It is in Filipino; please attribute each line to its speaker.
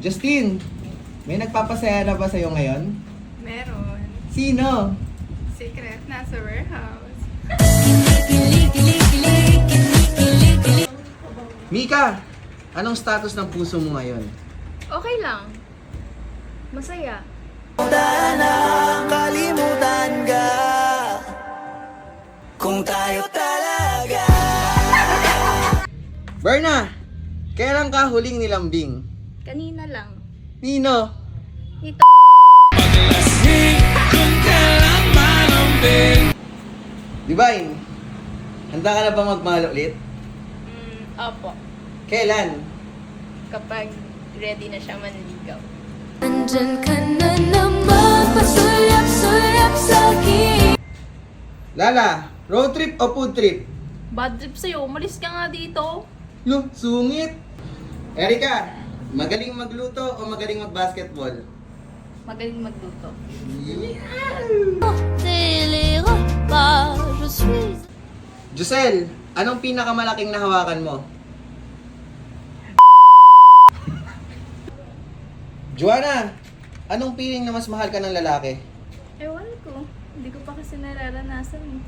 Speaker 1: Justin, may nagpapasaya na ba sa'yo ngayon?
Speaker 2: Meron.
Speaker 1: Sino?
Speaker 2: Secret, nasa warehouse.
Speaker 1: Mika, anong status ng puso mo ngayon?
Speaker 3: Okay lang. Masaya.
Speaker 4: Kalimutan ka kung tayo talaga.
Speaker 1: Berna, kailan ka huling nilambing?
Speaker 3: Kanina lang.
Speaker 1: Nino?
Speaker 3: Ito.
Speaker 1: Divine, handa ka na ba magmahal ulit?
Speaker 3: Opo.
Speaker 1: Kailan?
Speaker 3: Kapag ready na siya manligaw.
Speaker 5: Andyan ka na naman, pasulyap-sulyap sa'kin.
Speaker 1: Lala, road trip o food trip?
Speaker 3: Bad trip sa'yo. Umalis ka nga dito.
Speaker 1: Lo, sungit! Erika, magaling magluto o magaling magbasketball?
Speaker 3: Magaling magluto.
Speaker 1: Giselle, anong pinakamalaking nahawakan mo? Joanna, anong feeling na mas mahal ka ng lalaki?
Speaker 3: Ewan ko. Hindi ko pa kasi nararanasan eh.